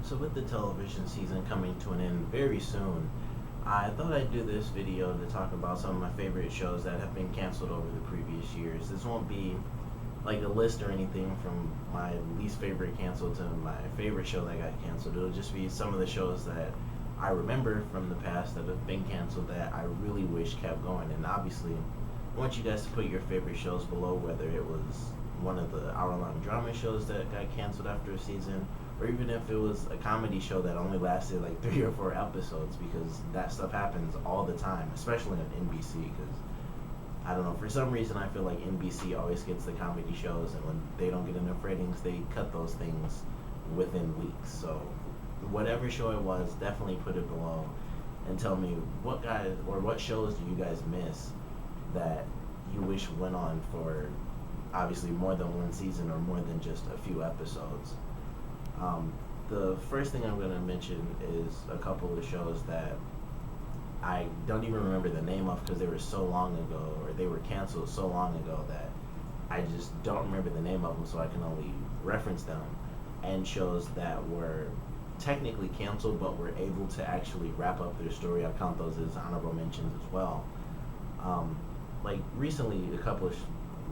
So with the television season coming to an end very soon, I thought I'd do this video to talk about some of my favorite shows that have been canceled over the previous years. This won't be like a list or anything from my least favorite canceled to my favorite show that got canceled. It'll just be some of the shows that I remember from the past that have been canceled that I really wish kept going. And obviously, I want you guys to put your favorite shows below, whether it was one of the hour-long drama shows that got canceled after a season, or even if it was a comedy show that only lasted like 3 or 4 episodes, because that stuff happens all the time, especially on NBC. Because I don't know, for some reason I feel like NBC always gets the comedy shows, and when they don't get enough ratings, they cut those things within weeks. So whatever show it was, definitely put it below and tell me what guys or what shows do you guys miss that you wish went on for obviously more than one season or more than just a few episodes. The first thing I'm going to mention is a couple of shows that I don't even remember the name of because they were so long ago, or they were canceled so long ago that I just don't remember the name of them, so I can only reference them. And shows that were technically canceled but were able to actually wrap up their story. I count those as honorable mentions as well. Like recently, a couple of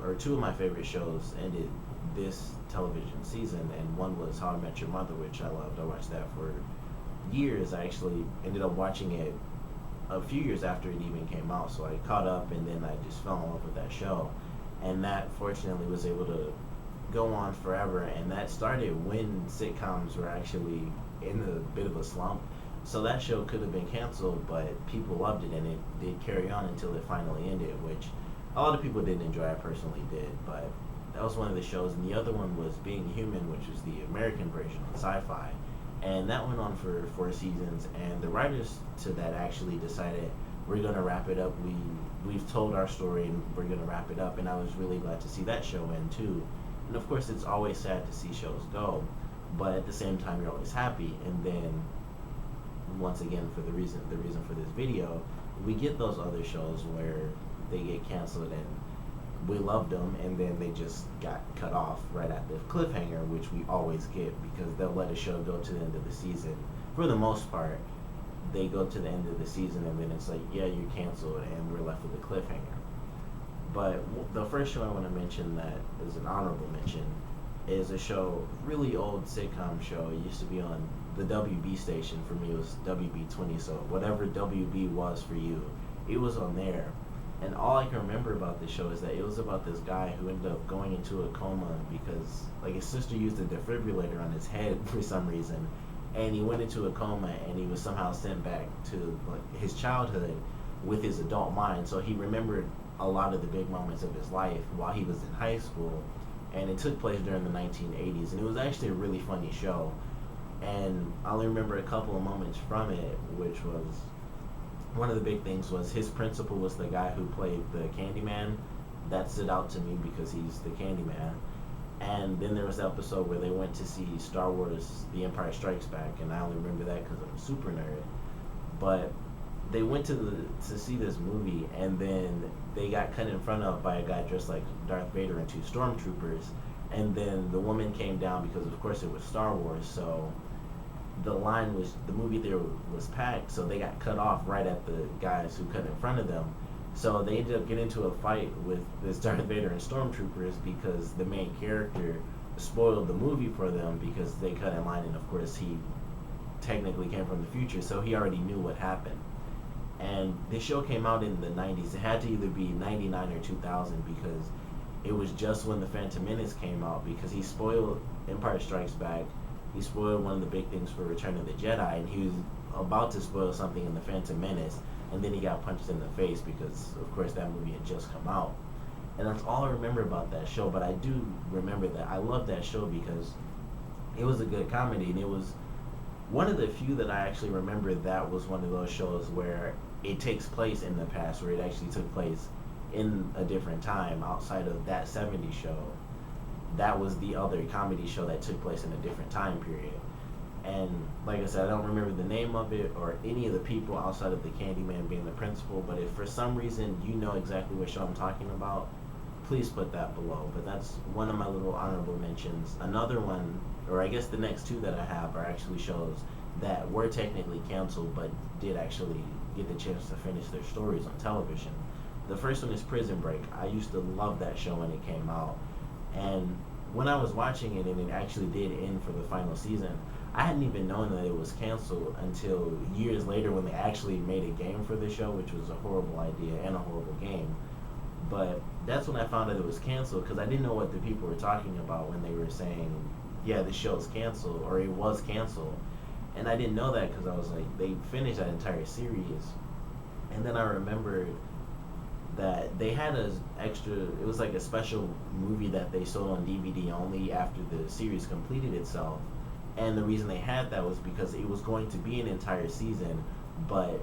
or two of my favorite shows ended this television season, and one was How I Met Your Mother, which I loved. I watched that for years. I actually ended up watching it a few years after it even came out, so I caught up, and then I just fell in love with that show. And that fortunately was able to go on forever, and that started when sitcoms were actually in a bit of a slump. So that show could have been canceled, but people loved it, and it did carry on until it finally ended, which a lot of people didn't enjoy. I personally did, but that was one of the shows. And the other one was Being Human, which was the American version on Sci-Fi, and that went on for 4 seasons. And the writers to that actually decided, we're gonna wrap it up. We've told our story, and we're gonna wrap it up. And I was really glad to see that show end too. And of course, it's always sad to see shows go, but at the same time, you're always happy. And then once again, for the reason for this video, we get those other shows where they get canceled and we loved them, and then they just got cut off right at the cliffhanger, which we always get, because they'll let a show go to the end of the season. For the most part, they go to the end of the season, and then it's like, yeah, you're canceled, and we're left with a cliffhanger. But the first show I want to mention that is an honorable mention is a show, really old sitcom show. It used to be on the WB station. For me, it was WB20, so whatever WB was for you, it was on there. And all I can remember about this show is that it was about this guy who ended up going into a coma because like his sister used a defibrillator on his head for some reason, and he went into a coma, and he was somehow sent back to like his childhood with his adult mind. So he remembered a lot of the big moments of his life while he was in high school, and it took place during the 1980s, and it was actually a really funny show. And I only remember a couple of moments from it, which was one of the big things was his principal was the guy who played the Candyman. That stood out to me because he's the Candyman. And then there was the episode where they went to see Star Wars The Empire Strikes Back, and I only remember that because I'm a super nerd. But they went to see this movie, and then they got cut in front of by a guy dressed like Darth Vader and 2 stormtroopers. And then the woman came down because of course it was Star Wars, so the movie theater was packed, so they got cut off right at the guys who cut in front of them. So they ended up getting into a fight with this Darth Vader and stormtroopers because the main character spoiled the movie for them because they cut in line, and of course he technically came from the future, so he already knew what happened. And this show came out in the 90s. It had to either be 99 or 2000 because it was just when The Phantom Menace came out, because he spoiled Empire Strikes Back. He spoiled one of the big things for Return of the Jedi, and he was about to spoil something in The Phantom Menace, and then he got punched in the face because, of course, that movie had just come out. And that's all I remember about that show, but I do remember that I loved that show because it was a good comedy, and it was one of the few that I actually remember that was one of those shows where it takes place in the past, where it actually took place in a different time outside of that 70s show. That was the other comedy show that took place in a different time period. And like I said, I don't remember the name of it or any of the people outside of the Candyman being the principal, but if for some reason you know exactly what show I'm talking about, please put that below. But that's one of my little honorable mentions. Another one, or I guess the next two that I have, are actually shows that were technically canceled but did actually get the chance to finish their stories on television. The first one is Prison Break. I used to love that show when it came out, and when I was watching it and it actually did end for the final season, I hadn't even known that it was canceled until years later when they actually made a game for the show, which was a horrible idea and a horrible game. But that's when I found out it was canceled, because I didn't know what the people were talking about when they were saying, yeah, the show's canceled, or it was canceled. And I didn't know that because I was like, they finished that entire series. And then I remembered that they had a extra, it was like a special movie that they sold on DVD only after the series completed itself. And the reason they had that was because it was going to be an entire season, but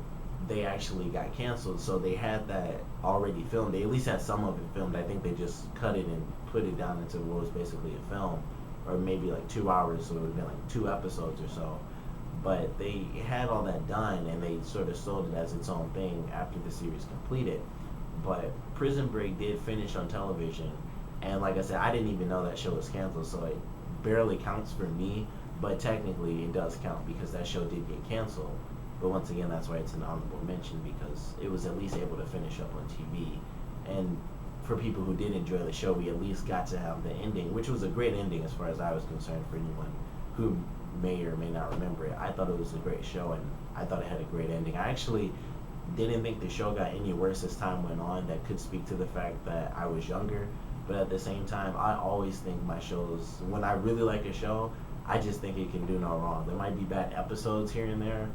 they actually got canceled. So they had that already filmed. They at least had some of it filmed. I think they just cut it and put it down into what was basically a film, or maybe like 2 hours, so it would have been like 2 episodes or so. But they had all that done, and they sort of sold it as its own thing after the series completed. But Prison Break did finish on television, and like I said, I didn't even know that show was canceled, so it barely counts for me, but technically it does count because that show did get canceled. But once again, that's why it's an honorable mention, because it was at least able to finish up on TV. And for people who did enjoy the show, we at least got to have the ending, which was a great ending as far as I was concerned. For anyone who may or may not remember it, I thought it was a great show, and I thought it had a great ending. I actually didn't think the show got any worse as time went on. That could speak to the fact that I was younger, but at the same time, I always think my shows, when I really like a show, I just think it can do no wrong. There might be bad episodes here and there,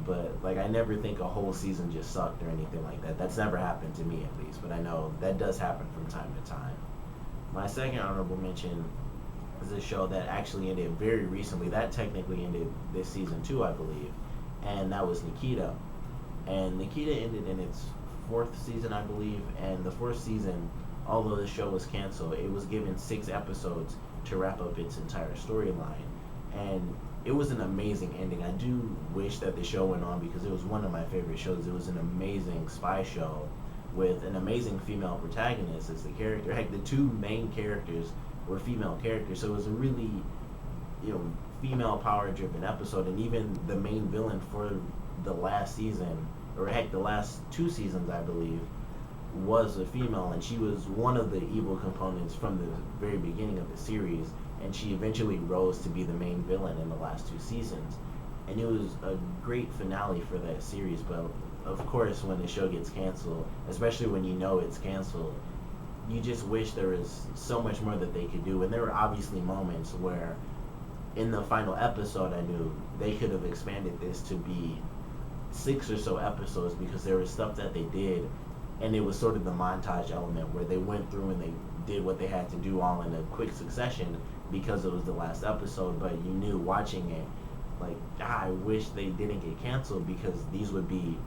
but like, I never think a whole season just sucked or anything like that. That's never happened to me, at least, but I know that does happen from time to time. My second honorable mention is a show that actually ended very recently. That technically ended this season too, I believe, and that was Nikita. And Nikita ended in its 4th season, I believe, and the 4th season, although the show was canceled, it was given 6 episodes to wrap up its entire storyline. And it was an amazing ending. I do wish that the show went on because it was one of my favorite shows. It was an amazing spy show with an amazing female protagonist as the character. Heck, the 2 main characters were female characters, so it was a really, female power driven episode. And even the main villain for the last season, or heck, the last 2 seasons, I believe, was a female, and she was one of the evil components from the very beginning of the series, and she eventually rose to be the main villain in the last 2 seasons. And it was a great finale for that series. But of course, when the show gets canceled, especially when you know it's canceled, you just wish there was so much more that they could do. And there were obviously moments where in the final episode, I knew they could have expanded this to be 6 or so episodes, because there was stuff that they did, and it was sort of the montage element where they went through and they did what they had to do all in a quick succession because it was the last episode. But you knew watching it, like, I wish they didn't get canceled, because these would be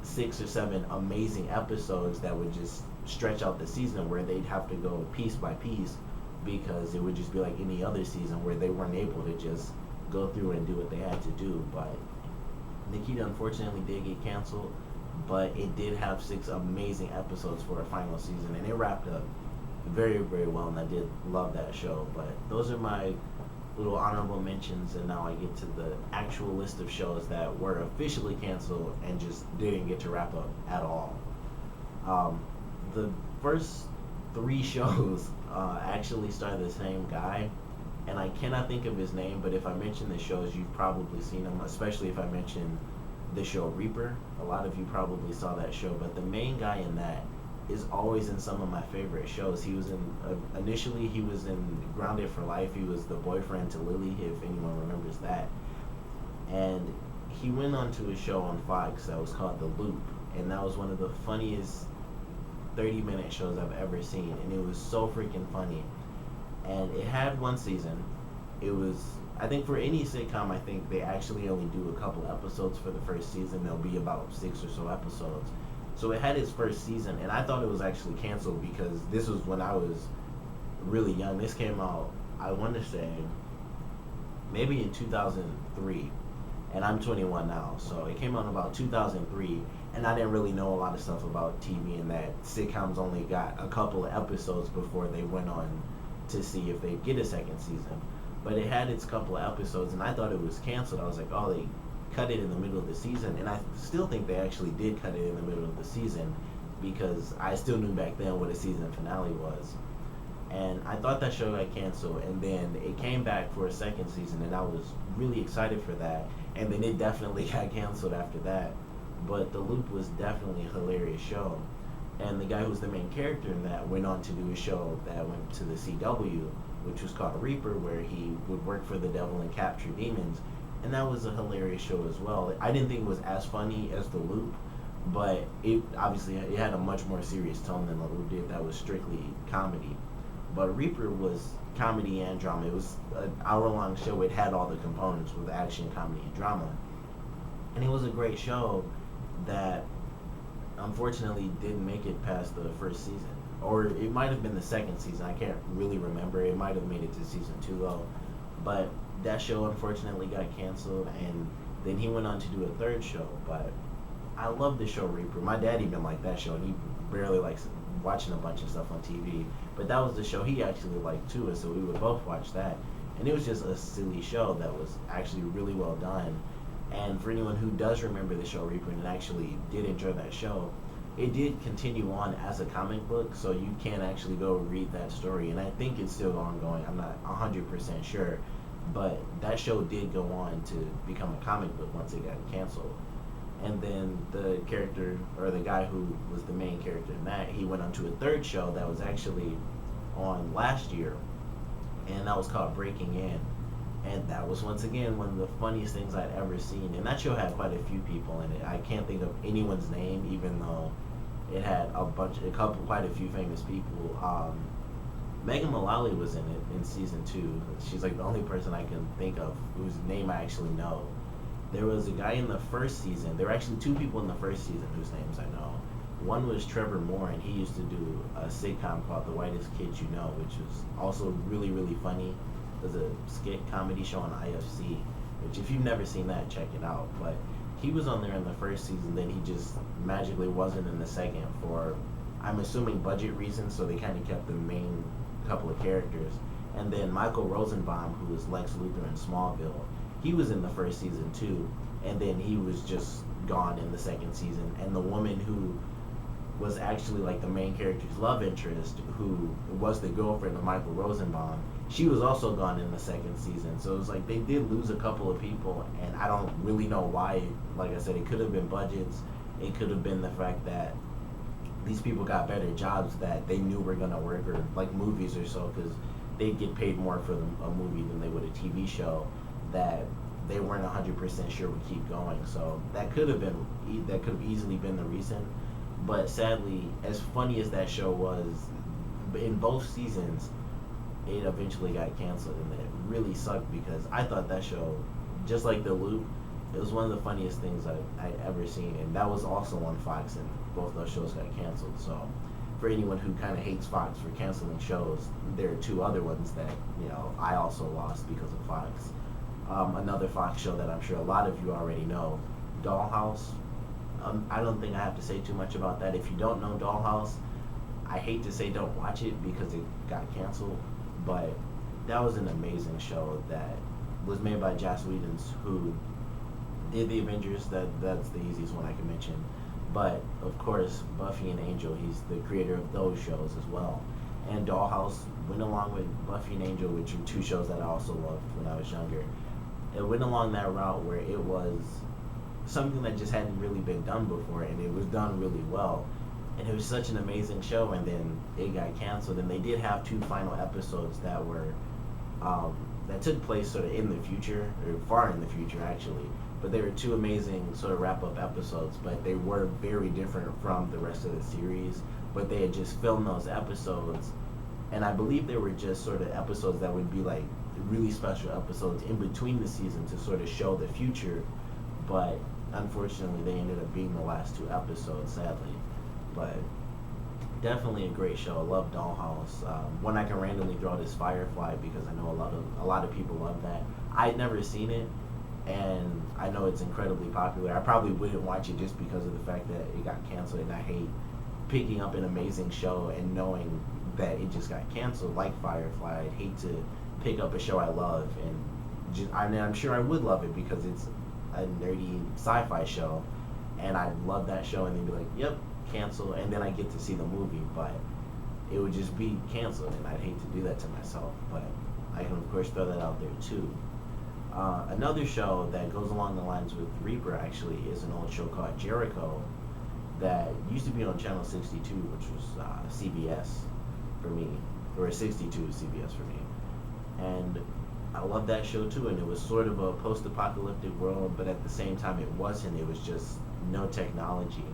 6 or 7 amazing episodes that would just stretch out the season, where they'd have to go piece by piece, because it would just be like any other season where they weren't able to just go through and do what they had to do. But Nikita unfortunately did get canceled, but it did have 6 amazing episodes for a final season, and it wrapped up very, very well, and I did love that show. But those are my little honorable mentions, and now I get to the actual list of shows that were officially canceled and just didn't get to wrap up at all. The first 3 shows actually star the same guy, and I cannot think of his name, but if I mention the shows, you've probably seen him, especially if I mention the show Reaper. A lot of you probably saw that show, but the main guy in that is always in some of my favorite shows. He was in, initially he was in Grounded for Life. He was the boyfriend to Lily, if anyone remembers that. And he went on to a show on Fox that was called The Loop, and that was one of the funniest 30-minute shows I've ever seen, and it was so freaking funny. And it had 1 season. It was, I think for any sitcom, I think they actually only do a couple episodes for the first season. There'll be about 6 or so episodes. So it had its first season, and I thought it was actually canceled because this was when I was really young. This came out, I want to say, maybe in 2003. and I'm 21 now. So it came out in about 2003, and I didn't really know a lot of stuff about TV, and that sitcoms only got a couple of episodes before they went on to see if they'd get a second season. But it had its couple of episodes, and I thought it was canceled. I was like, oh, they cut it in the middle of the season, and I still think they actually did cut it in the middle of the season, because I still knew back then what a season finale was. And I thought that show got canceled, and then it came back for a second season, and I was really excited for that. And then it definitely got canceled after that. But The Loop was definitely a hilarious show. And the guy who's the main character in that went on to do a show that went to the CW, which was called Reaper, where he would work for the devil and capture demons. And that was a hilarious show as well. I didn't think it was as funny as The Loop, but it obviously it had a much more serious tone than The Loop did. That was strictly comedy. But Reaper was comedy and drama. It was an hour-long show. It had all the components with action, comedy, and drama. And it was a great show that unfortunately didn't make it past the first season. Or it might have been the second season. I can't really remember. It might have made it to season 2 though. But that show unfortunately got canceled, and then he went on to do a third show. But I love the show Reaper. My dad even liked that show, and he barely likes watching a bunch of stuff on TV. But that was the show he actually liked too, and so we would both watch that. And it was just a silly show that was actually really well done. And for anyone who does remember the show Reaper and actually did enjoy that show, it did continue on as a comic book, so you can actually go read that story. And I think it's still ongoing. I'm not 100% sure. But that show did go on to become a comic book once it got canceled. And then the character, or the guy who was the main character in that, he went on to a third show that was actually on last year, and that was called Breaking In. And that was once again one of the funniest things I'd ever seen. And that show had quite a few people in it. I can't think of anyone's name, even though it had quite a few famous people. Megan Mullally was in it in season 2. She's like the only person I can think of whose name I actually know. There was a guy in the first season. There were actually 2 people in the first season whose names I know. One was Trevor Moore, and he used to do a sitcom called The Whitest Kids You Know, which was also really, really funny. It was a skit comedy show on IFC, which if you've never seen that, check it out. But he was on there in the first season, then he just magically wasn't in the second for, I'm assuming, budget reasons, so they kind of kept the main couple of characters. And then Michael Rosenbaum, who was Lex Luthor in Smallville, he was in the first season too, and then he was just gone in the second season. And the woman who was actually like the main character's love interest, who was the girlfriend of Michael Rosenbaum, she was also gone in the second season. So it was like they did lose a couple of people, and I don't really know why. Like I said, it could have been budgets, it could have been the fact that these people got better jobs that they knew were gonna work, or like movies or so, because they get paid more for a movie than they would a TV show that they weren't 100% sure would keep going. So that could have easily been the reason. But sadly, as funny as that show was, in both seasons, it eventually got canceled, and it really sucked because I thought that show, just like The Loop, it was one of the funniest things I'd ever seen, and that was also on Fox, and both those shows got canceled. So for anyone who kind of hates Fox for canceling shows, there are 2 other ones that I also lost because of Fox. Another Fox show that I'm sure a lot of you already know, Dollhouse. I don't think I have to say too much about that. If you don't know Dollhouse, I hate to say don't watch it because it got canceled, but that was an amazing show that was made by Joss Whedon, who did the Avengers. That's the easiest one I can mention. But of course, Buffy and Angel, he's the creator of those shows as well. And Dollhouse went along with Buffy and Angel, which are 2 shows that I also loved when I was younger. It went along that route where it was something that just hadn't really been done before, and it was done really well. And it was such an amazing show, and then it got canceled. And they did have 2 final episodes that were that took place sort of in the future, or far in the future actually. But they were 2 amazing sort of wrap-up episodes, but they were very different from the rest of the series. But they had just filmed those episodes, and I believe they were just sort of episodes that would be like really special episodes in between the season to sort of show the future. But unfortunately, they ended up being the last 2 episodes, sadly. But definitely a great show. I love Dollhouse. One I can randomly throw out is Firefly, because I know a lot of people love that. I'd never seen it, and I know it's incredibly popular. I probably wouldn't watch it just because of the fact that it got canceled, and I hate picking up an amazing show and knowing that it just got canceled, like Firefly. I'd hate to pick up a show I love and I mean, I'm sure I would love it because it's a nerdy sci-fi show, and I love that show, and then be like, "Yep, cancel," and then I get to see the movie, but it would just be canceled, and I'd hate to do that to myself. But I can of course throw that out there too. Another show that goes along the lines with Reaper actually is an old show called Jericho that used to be on Channel 62, which was CBS for me, or 62 was CBS for me. And I love that show too, and it was sort of a post-apocalyptic world, but at the same time it wasn't. It was just no technology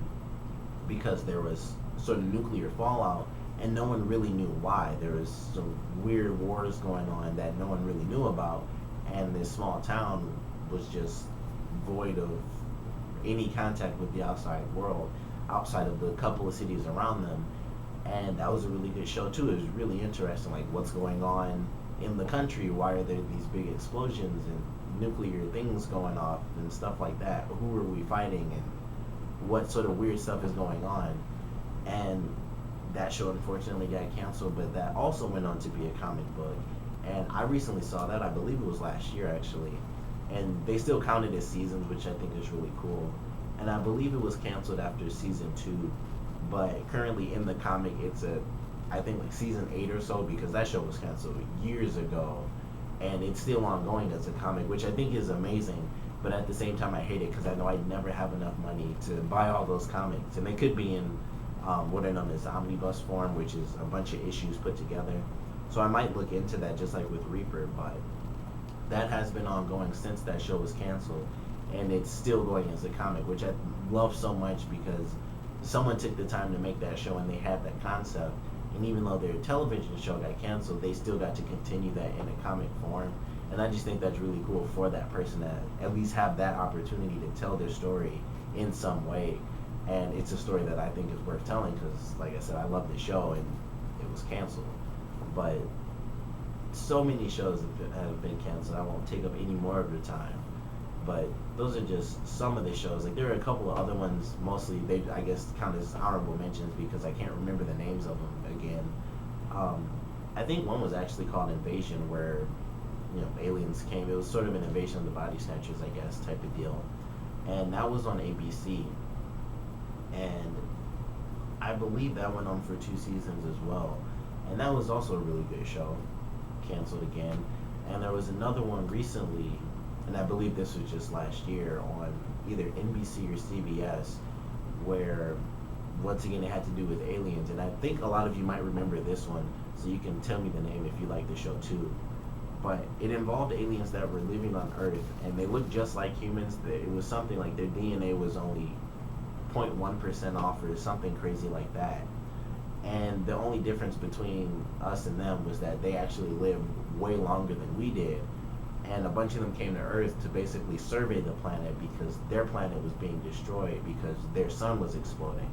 because there was sort of nuclear fallout, and no one really knew why. There was some weird wars going on that no one really knew about, and this small town was just void of any contact with the outside world, outside of the couple of cities around them. And that was a really good show too. It was really interesting, like what's going on in the country. Why are there these big explosions and nuclear things going off and stuff like that? Who are we fighting, and what sort of weird stuff is going on? And that show unfortunately got canceled, but that also went on to be a comic book. And I recently saw that. I believe it was last year actually, and they still count it as seasons, which I think is really cool. And I believe it was canceled after season 2, but currently in the comic it's a, I think like season 8 or so, because that show was canceled years ago, and it's still ongoing as a comic, which I think is amazing. But at the same time, I hate it because I know I'd never have enough money to buy all those comics, and they could be in what are known as omnibus form, which is a bunch of issues put together. So I might look into that, just like with Reaper. But that has been ongoing since that show was canceled, and it's still going as a comic, which I love so much because someone took the time to make that show, and they had that concept. And even though their television show got canceled, they still got to continue that in a comic form. And I just think that's really cool for that person to at least have that opportunity to tell their story in some way. And it's a story that I think is worth telling because, like I said, I love the show, and it was canceled. But so many shows have been canceled. I won't take up any more of your time. But those are just some of the shows. Like, there are a couple of other ones. Mostly, they, I guess, count as honorable mentions because I can't remember the names of them again. I think one was actually called Invasion, where aliens came. It was sort of an invasion of the body snatchers, I guess, type of deal. And that was on ABC. And I believe that went on for 2 seasons as well. And that was also a really good show. Canceled again. And there was another one recently, and I believe this was just last year, on either NBC or CBS, where once again it had to do with aliens. And I think a lot of you might remember this one, so you can tell me the name if you like the show too. But it involved aliens that were living on Earth, and they looked just like humans. It was something like their DNA was only 0.1% off or something crazy like that. And the only difference between us and them was that they actually lived way longer than we did. And a bunch of them came to Earth to basically survey the planet because their planet was being destroyed because their sun was exploding.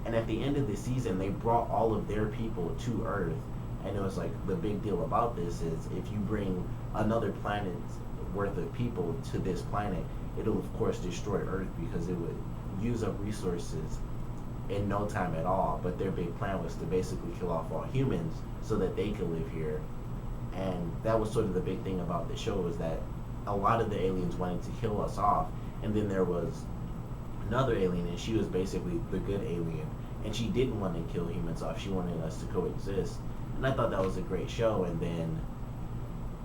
And at the end of the season, they brought all of their people to Earth. And it was like, the big deal about this is if you bring another planet's worth of people to this planet, it'll of course destroy Earth because it would use up resources in no time at all. But their big plan was to basically kill off all humans so that they could live here. And that was sort of the big thing about the show, was that a lot of the aliens wanted to kill us off, and then there was another alien, and she was basically the good alien, and she didn't want to kill humans off. She wanted us to coexist. And I thought that was a great show. And then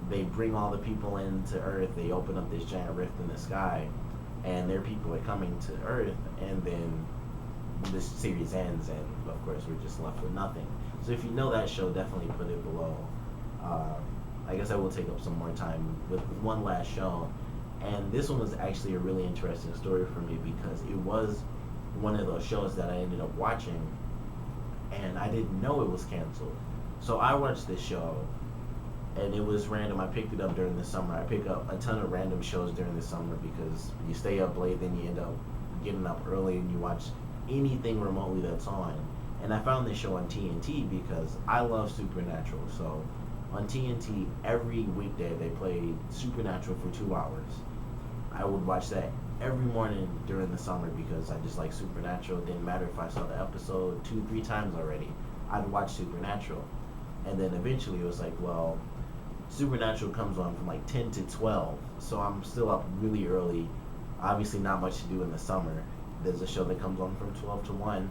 they bring all the people into Earth, they open up this giant rift in the sky, and their people are coming to Earth, and then this series ends, and of course we're just left with nothing. So if you know that show, definitely put it below. I guess I will take up some more time with one last show, and this one was actually a really interesting story for me because it was one of those shows that I ended up watching, and I didn't know it was canceled. So I watched this show, and it was random. I picked it up during the summer. I pick up a ton of random shows during the summer because you stay up late, then you end up getting up early, and you watch anything remotely that's on. And I found this show on TNT because I love Supernatural. So on TNT, every weekday they play Supernatural for 2 hours. I would watch that every morning during the summer because I just like Supernatural. It didn't matter if I saw the episode 2, 3 times already. I'd watch Supernatural. And then eventually it was like, well, Supernatural comes on from like 10 to 12. So I'm still up really early. Obviously, not much to do in the summer. There's a show that comes on from 12 to 1.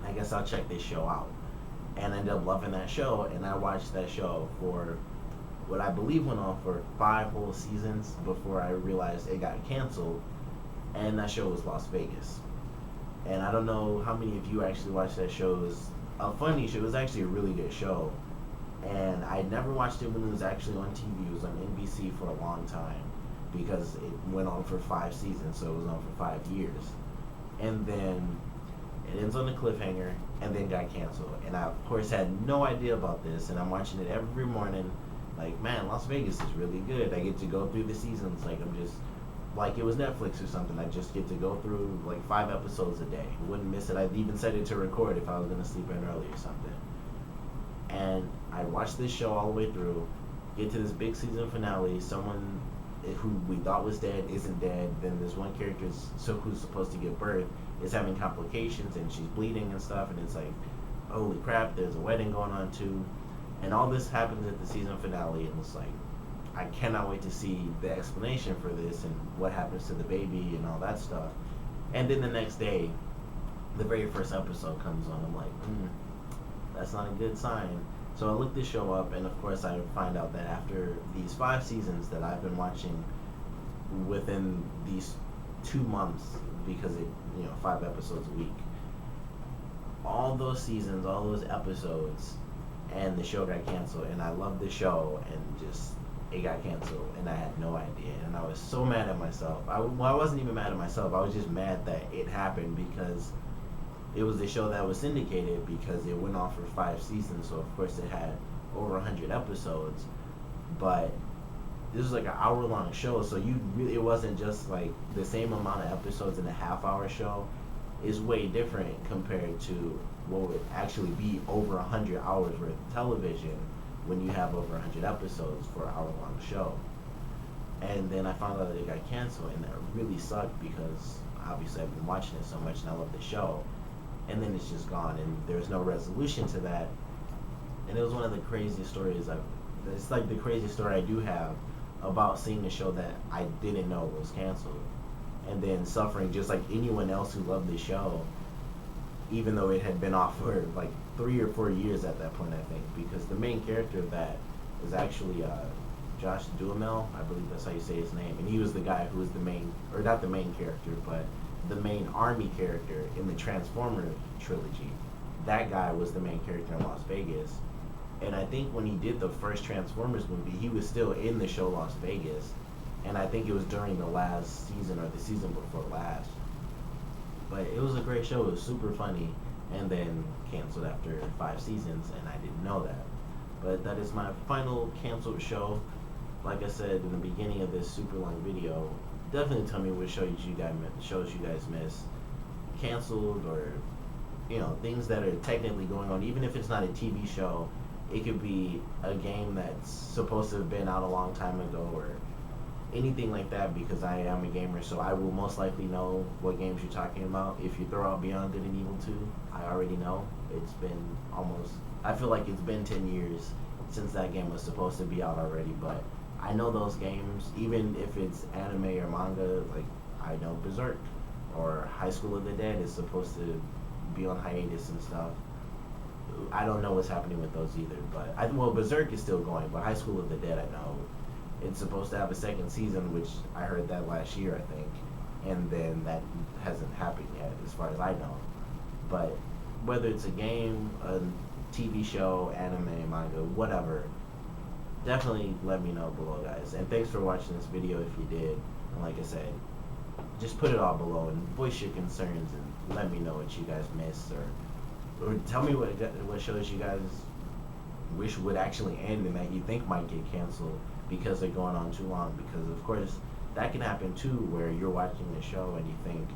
I guess I'll check this show out. And I ended up loving that show. And I watched that show for what I believe went on for 5 whole seasons before I realized it got canceled. And that show was Las Vegas. And I don't know how many of you actually watched that show. It was a funny show. It was actually a really good show. And I never watched it when it was actually on TV. It was on NBC for a long time because it went on for 5 seasons, so it was on for 5 years. And then it ends on a cliffhanger and then got canceled. And I, of course, had no idea about this. And I'm watching it every morning. Like, man, Las Vegas is really good. I get to go through the seasons. Like, I'm just, like it was Netflix or something. I just get to go through like 5 episodes a day. Wouldn't miss it. I'd even set it to record if I was going to sleep in early or something. And I watched this show all the way through, get to this big season finale. Someone who we thought was dead isn't dead. Then there's one character who's supposed to give birth is having complications and she's bleeding and stuff. And it's like, holy crap, there's a wedding going on too. And all this happens at the season finale. And it's like, I cannot wait to see the explanation for this and what happens to the baby and all that stuff. And then the next day, the very first episode comes on. I'm like, that's not a good sign. So I looked this show up, and of course I find out that after these 5 seasons that I've been watching within these 2 months, because it, 5 episodes a week, all those seasons, all those episodes, and the show got canceled, and I loved the show, and just, it got canceled, and I had no idea, and I was so mad at myself. I wasn't even mad at myself, I was just mad that it happened, because it was a show that was syndicated because it went on for 5 seasons, so of course it had over 100 episodes. But this was like an hour-long show, so it wasn't just like the same amount of episodes in a half-hour show. It's way different compared to what would actually be over 100 hours worth of television when you have over 100 episodes for an hour-long show. And then I found out that it got canceled, and that really sucked because obviously I've been watching it so much and I love the show. And then it's just gone, and there's no resolution to that. And it was one of the craziest stories it's like the craziest story I do have about seeing a show that I didn't know was canceled, and then suffering just like anyone else who loved the show, even though it had been off for like 3 or 4 years at that point, I think, because the main character of that is actually Josh Duhamel, I believe that's how you say his name, and he was the guy who was the main, or not the main character, but the main army character in the Transformers trilogy. That guy was the main character in Las Vegas. And I think when he did the first Transformers movie, he was still in the show Las Vegas. And I think it was during the last season or the season before last. But it was a great show. It was super funny. And then canceled after 5 seasons, and I didn't know that. But that is my final canceled show. Like I said in the beginning of this super long video, definitely tell me what shows you guys miss, canceled, or things that are technically going on. Even if it's not a TV show, it could be a game that's supposed to have been out a long time ago, or anything like that. Because I am a gamer, so I will most likely know what games you're talking about. If you throw out Beyond Good and Evil 2, I already know. It's been I feel like it's been 10 years since that game was supposed to be out already, but I know those games, even if it's anime or manga. Like, I know Berserk or High School of the Dead is supposed to be on hiatus and stuff. I don't know what's happening with those either, but Berserk is still going, but High School of the Dead, I know it's supposed to have a 2nd season, which I heard that last year, I think, and then that hasn't happened yet, as far as I know. But whether it's a game, a TV show, anime, manga, whatever, definitely let me know below, guys. And thanks for watching this video if you did. And like I said, just put it all below and voice your concerns and let me know what you guys missed, or tell me what shows you guys wish would actually end and that you think might get canceled because they're going on too long. Because of course that can happen too, where you're watching the show and you think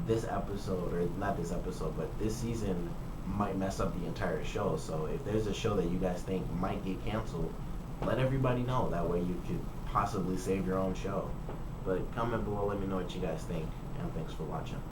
this episode, or not this episode, but this season might mess up the entire show. So if there's a show that you guys think might get canceled, let everybody know. That way you could possibly save your own show. But comment below, let me know what you guys think, and thanks for watching.